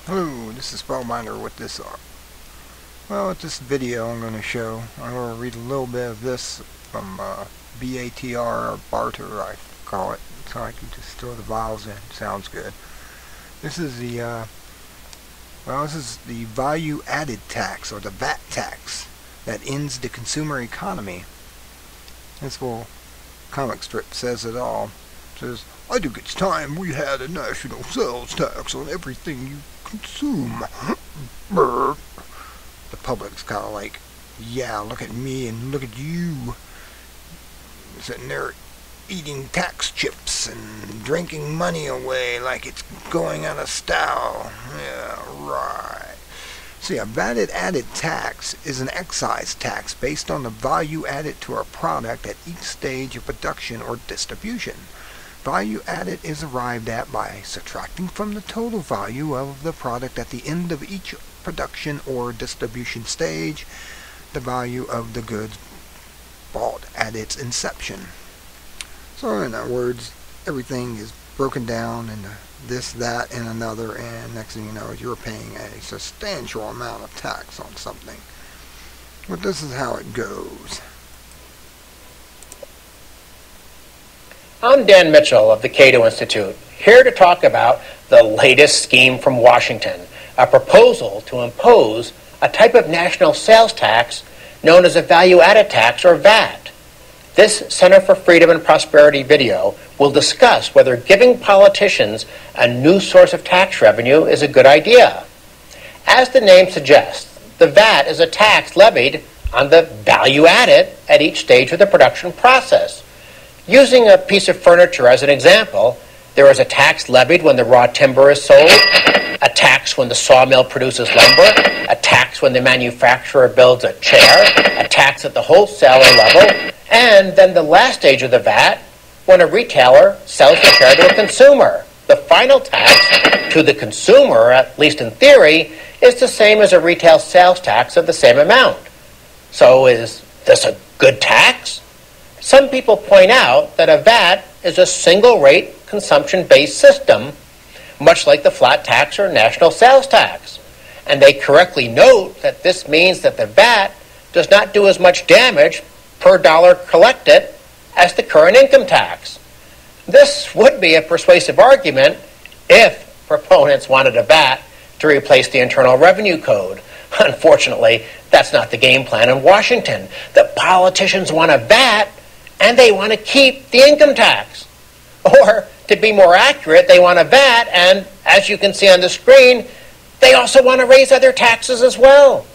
Hello, this is Spellbinder with this. With this video I'm going to read a little bit of this from BATR, or barter I call it, so I can just throw the vowels in. Sounds good. This is the value added tax, or the VAT tax, that ends the consumer economy. This little comic strip says it all. It says, I think it's time we had a national sales tax on everything you consume. Brr. The public's kind of like, yeah, look at me and look at you, sitting there eating tax chips and drinking money away like it's going out of style. Yeah, right. See, a VAT added tax is an excise tax based on the value added to a product at each stage of production or distribution. Value added is arrived at by subtracting from the total value of the product at the end of each production or distribution stage the value of the goods bought at its inception. So in other words, everything is broken down into this, that, and another, and next thing you know, you're paying a substantial amount of tax on something. But this is how it goes. I'm Dan Mitchell of the Cato Institute, here to talk about the latest scheme from Washington, a proposal to impose a type of national sales tax known as a value-added tax, or VAT. This Center for Freedom and Prosperity video will discuss whether giving politicians a new source of tax revenue is a good idea. As the name suggests, the VAT is a tax levied on the value added at each stage of the production process. Using a piece of furniture as an example, there is a tax levied when the raw timber is sold, a tax when the sawmill produces lumber, a tax when the manufacturer builds a chair, a tax at the wholesaler level, and then the last stage of the VAT, when a retailer sells the chair to a consumer. The final tax to the consumer, at least in theory, is the same as a retail sales tax of the same amount. So is this a good tax? Some people point out that a VAT is a single-rate, consumption-based system, much like the flat tax or national sales tax. And they correctly note that this means that the VAT does not do as much damage per dollar collected as the current income tax. This would be a persuasive argument if proponents wanted a VAT to replace the Internal Revenue Code. Unfortunately, that's not the game plan in Washington. The politicians want a VAT, and they want to keep the income tax. Or, to be more accurate, they want a VAT, and as you can see on the screen, they also want to raise other taxes as well.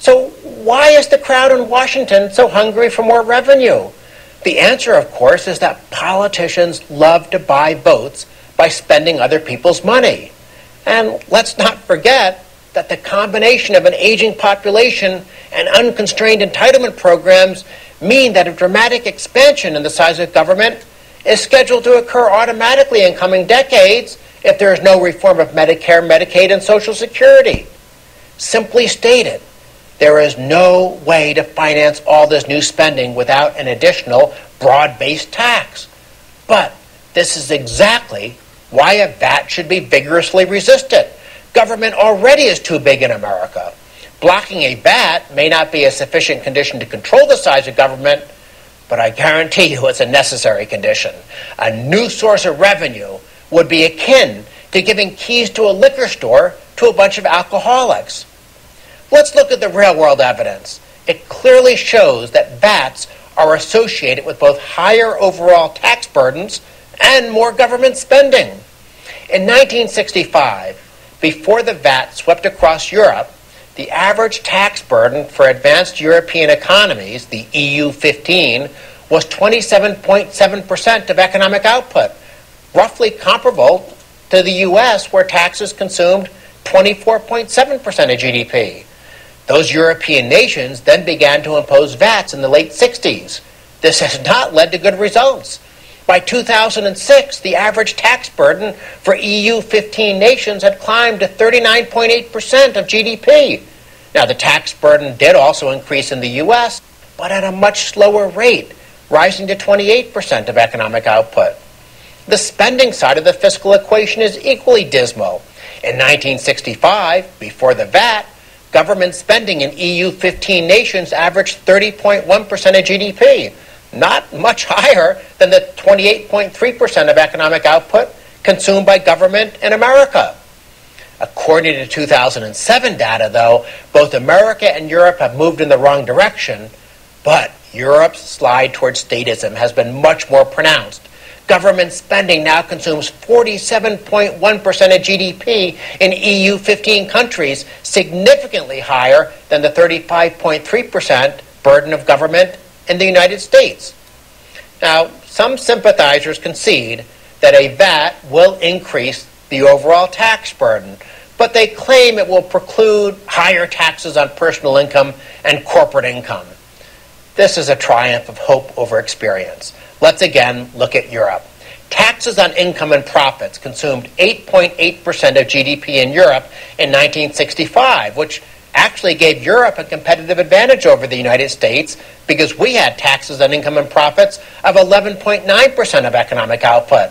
So why is the crowd in Washington so hungry for more revenue? The answer, of course, is that politicians love to buy votes by spending other people's money. And let's not forget that the combination of an aging population and unconstrained entitlement programs mean that a dramatic expansion in the size of government is scheduled to occur automatically in coming decades if there is no reform of Medicare, Medicaid, and Social Security. Simply stated, there is no way to finance all this new spending without an additional broad-based tax. But this is exactly why a VAT should be vigorously resisted. Government already is too big in America. Blocking a VAT may not be a sufficient condition to control the size of government, but I guarantee you it's a necessary condition. A new source of revenue would be akin to giving keys to a liquor store to a bunch of alcoholics. Let's look at the real-world evidence. It clearly shows that VATs are associated with both higher overall tax burdens and more government spending. In 1965, before the VAT swept across Europe, the average tax burden for advanced European economies, the EU 15, was 27.7% of economic output, roughly comparable to the US, where taxes consumed 24.7% of GDP. Those European nations then began to impose VATs in the late 60s. This has not led to good results. By 2006, the average tax burden for EU 15 nations had climbed to 39.8% of GDP. Now, the tax burden did also increase in the U.S., but at a much slower rate, rising to 28% of economic output. The spending side of the fiscal equation is equally dismal. In 1965, before the VAT, government spending in EU 15 nations averaged 30.1% of GDP, not much higher than the 28.3% of economic output consumed by government in America. According to 2007 data, though, both America and Europe have moved in the wrong direction, but Europe's slide towards statism has been much more pronounced. Government spending now consumes 47.1% of GDP in EU 15 countries, significantly higher than the 35.3% burden of government in the United States. Now, some sympathizers concede that a VAT will increase the overall tax burden, but they claim it will preclude higher taxes on personal income and corporate income. This is a triumph of hope over experience. Let's again look at Europe. Taxes on income and profits consumed 8.8% of GDP in Europe in 1965, which actually gave Europe a competitive advantage over the United States because we had taxes on income and profits of 11.9% of economic output.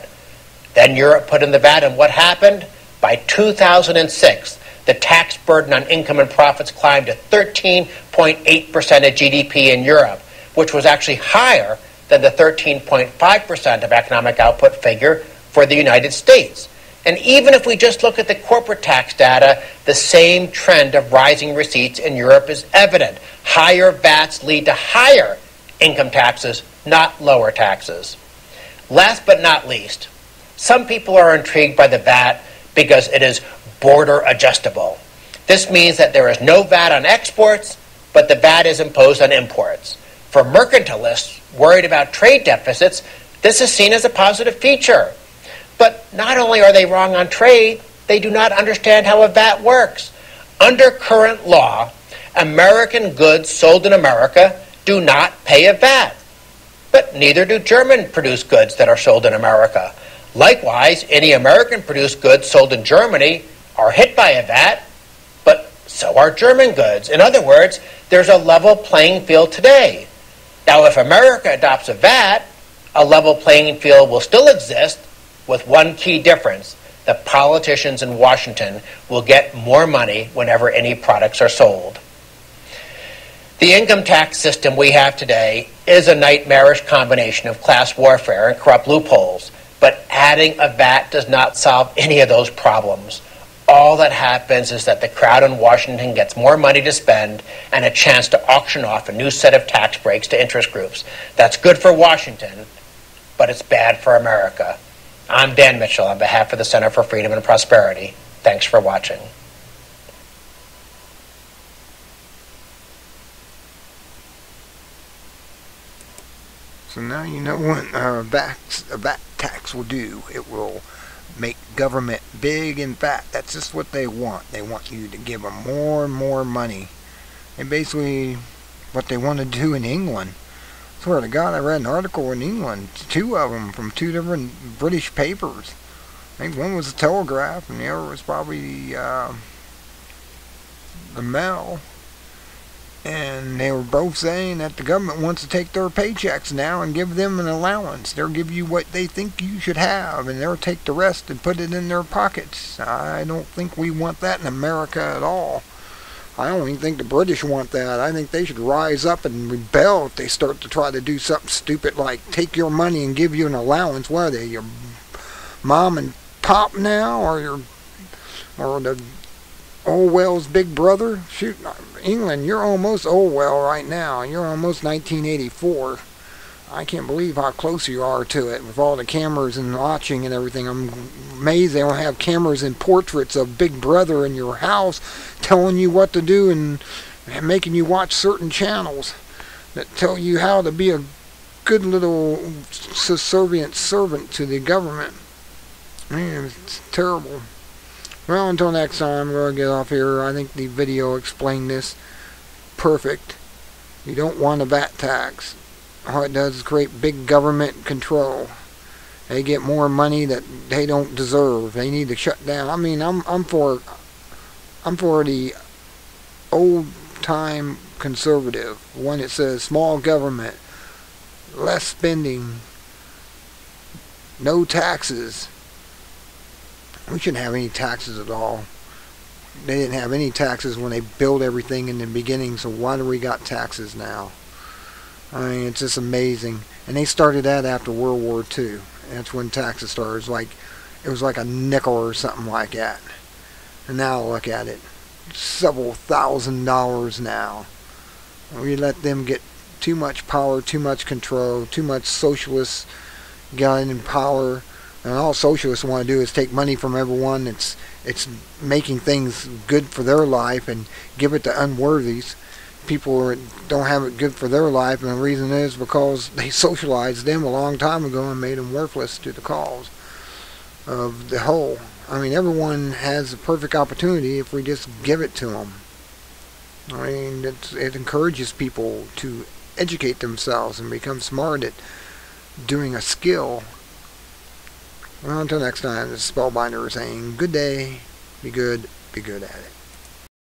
Then Europe put in the VAT, and what happened? By 2006, the tax burden on income and profits climbed to 13.8% of GDP in Europe, which was actually higher than the 13.5% of economic output figure for the United States. And even if we just look at the corporate tax data, the same trend of rising receipts in Europe is evident. Higher VATs lead to higher income taxes, not lower taxes. Last but not least, some people are intrigued by the VAT because it is border adjustable. This means that there is no VAT on exports, but the VAT is imposed on imports. For mercantilists worried about trade deficits, this is seen as a positive feature. But not only are they wrong on trade, they do not understand how a VAT works. Under current law, American goods sold in America do not pay a VAT. But neither do German-produced goods that are sold in America. Likewise, any American-produced goods sold in Germany are hit by a VAT, but so are German goods. In other words, there's a level playing field today. Now, if America adopts a VAT, a level playing field will still exist, with one key difference: the politicians in Washington will get more money whenever any products are sold. The income tax system we have today is a nightmarish combination of class warfare and corrupt loopholes, but adding a VAT does not solve any of those problems. All that happens is that the crowd in Washington gets more money to spend and a chance to auction off a new set of tax breaks to interest groups. That's good for Washington, but it's bad for America. I'm Dan Mitchell on behalf of the Center for Freedom and Prosperity. Thanks for watching. So now you know what a VAT tax will do. It will make government big and fat. That's just what they want. They want you to give them more and more money. And basically what they want to do in England. Swear to God, I read an article in England, two of them from two different British papers. I think one was the Telegraph and the other was probably the Mail. And they were both saying that the government wants to take their paychecks now and give them an allowance. They'll give you what they think you should have, and they'll take the rest and put it in their pockets. I don't think we want that in America at all. I don't even think the British want that. I think they should rise up and rebel if they start to try to do something stupid like take your money and give you an allowance. What are they, your mom and pop now, or the Orwell's big brother? Shoot, England, you're almost Orwell right now. You're almost 1984. I can't believe how close you are to it with all the cameras and watching and everything. I'm amazed they don't have cameras and portraits of Big Brother in your house telling you what to do and making you watch certain channels that tell you how to be a good little subservient servant to the government. Man, it's terrible. Well, until next time, I'm going to get off here. I think the video explained this perfect. You don't want a VAT tax. All it does is create big government control. They get more money that they don't deserve. They need to shut down. I mean, I'm for the old time conservative one that says small government, less spending, no taxes. We shouldn't have any taxes at all. They didn't have any taxes when they built everything in the beginning, so why do we got taxes now? I mean, it's just amazing. And they started that after World War II. That's when taxes started. It was like a nickel or something like that. And now look at it. Several $1,000s now. We let them get too much power, too much control, too much socialists got in power. And all socialists want to do is take money from everyone. It's making things good for their life and give it to unworthies. People don't have it good for their life, and the reason is because they socialized them a long time ago and made them worthless to the cause of the whole. I mean, everyone has a perfect opportunity if we just give it to them. I mean, it encourages people to educate themselves and become smart at doing a skill. Well, until next time, this is Spellbinder saying good day, be good at it.